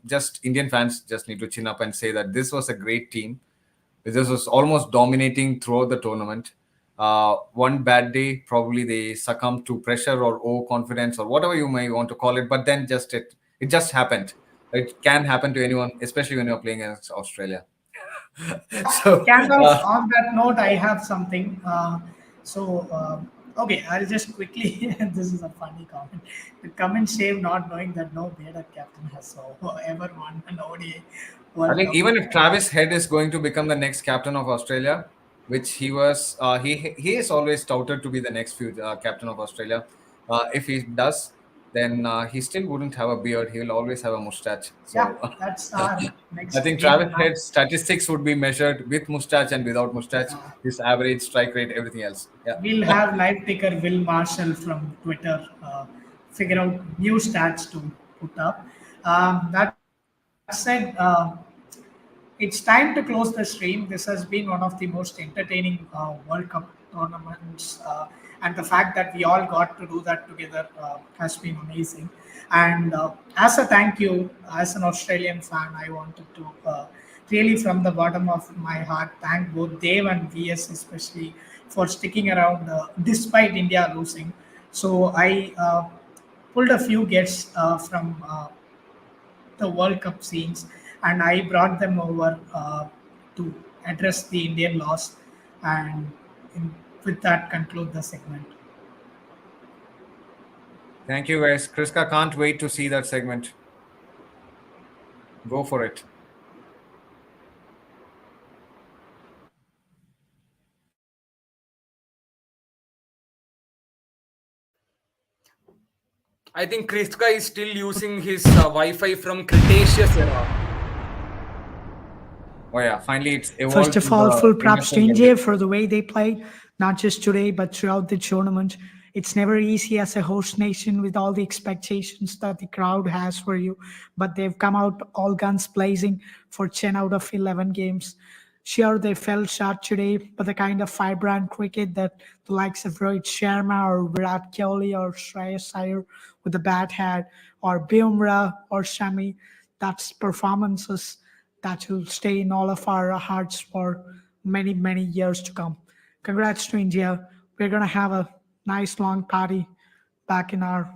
just Indian fans just need to chin up and say that this was a great team. This was almost dominating throughout the tournament. One bad day, probably they succumb to pressure or overconfidence or whatever you may want to call it. But then it just happened. It can happen to anyone, especially when you're playing against Australia. So Gandalf, on that note, I have something. Okay, I'll just quickly. This is a funny comment. The comment shame not knowing that no bearded captain has ever won an ODI I World think Cup. even if Travis Head is going to become the next captain of Australia, which he was, he is always touted to be the next captain of Australia. If he does, then he still wouldn't have a beard. He will always have a mustache. Yeah, So that's our I next think game Travis plan. Head's statistics would be measured with mustache and without mustache. Uh, His average strike rate, everything else. Yeah. we'll have live ticker Will Marshall from Twitter figure out new stats to put up. That said, it's time to close the stream. This has been one of the most entertaining World Cup tournaments, and the fact that we all got to do that together has been amazing. And as a thank you, as an Australian fan, I wanted to really, from the bottom of my heart, thank both Dave and VS especially for sticking around despite India losing. So I pulled a few guests from the World Cup scenes, and I brought them over to address the Indian loss, and in, with that conclude the segment. Thank you, guys. Kriska can't wait to see that segment. Go for it. I think Kriska is still using his Wi-Fi from Cretaceous era. Oh yeah, finally it's First evolved to of all, the full props to NFL level. India for the way they played, not just today, but throughout the tournament. It's never easy as a host nation with all the expectations that the crowd has for you, but they've come out all guns blazing for 10 out of 11 games. Sure, they fell short today, but the kind of vibrant cricket that the likes of Rohit Sharma or Virat Kohli or Shreyas Iyer with the bat had, or Bumrah or Shami, that's performances that will stay in all of our hearts for many, many years to come. Congrats to India. We're going to have a nice long party back in our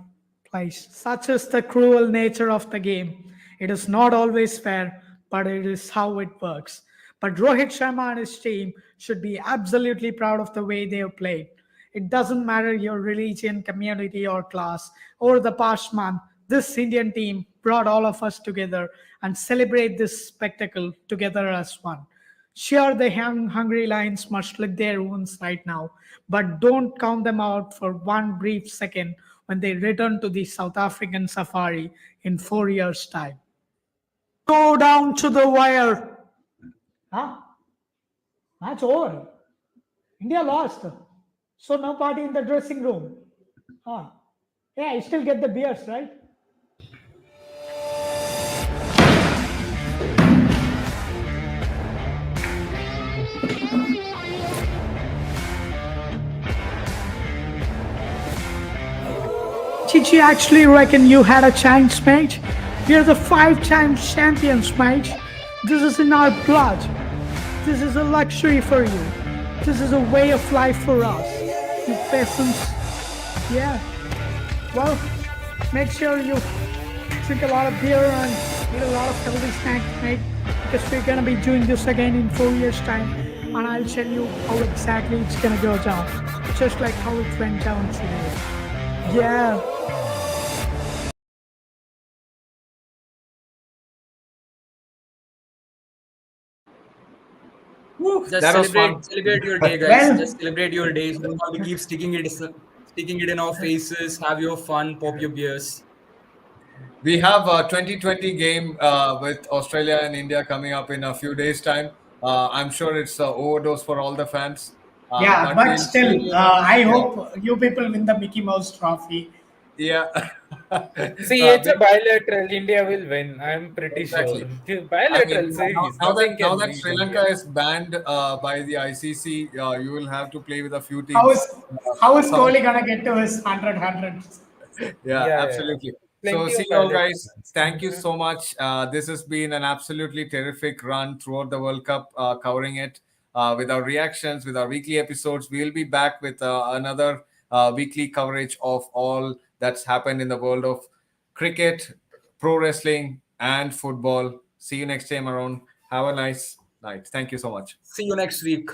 place. Such is the cruel nature of the game. It is not always fair, but it is how it works. But Rohit Sharma and his team should be absolutely proud of the way they have played. It doesn't matter your religion, community, or class. Over the past month, this Indian team brought all of us together and celebrate this spectacle together as one. Sure, the hungry lions must lick their wounds right now, but don't count them out for one brief second when they return to the South African safari in 4 years' time. Go down to the wire. Huh? Match over. India lost. So no party in the dressing room. Huh? Yeah, I still get the beers, right? Did you actually reckon you had a chance, mate? We're the 5 times champions, mate. This is in our blood. This is a luxury for you. This is a way of life for us. You peasants. Yeah. Well, make sure you drink a lot of beer and eat a lot of healthy snacks, mate. Because we're gonna be doing this again in 4 years' time. And I'll tell you how exactly it's gonna go down. Just like how it went down today. Yeah. Woo, Just that was fun. celebrate your day, guys. Well, Just celebrate your day. You don't have to keep sticking it in our faces. Have your fun, pop your beers. We have a 2020 game with Australia and India coming up in a few days' time. I'm sure it's overdose for all the fans, yeah, but but we'll still, see. I Yeah, hope you people win the Mickey Mouse trophy. yeah. See, it's a Maybe- bilateral. India will win. I'm pretty sure. exactly. I mean, Bilateral series. Nothing now can that beat Sri Lanka India. is banned by the ICC, you will have to play with a few How teams. is how is Some Kohli gonna get to his hundreds? Yeah, Yeah. absolutely. So, Plenty see of you all, bilateral guys. ones. Thank you so much. This has been an absolutely terrific run throughout the World Cup, covering it with our reactions, with our weekly episodes. We'll be back with another weekly coverage of all that's happened in the world of cricket, pro wrestling, and football. See you next time around. Have a nice night. Thank you so much. See you next week.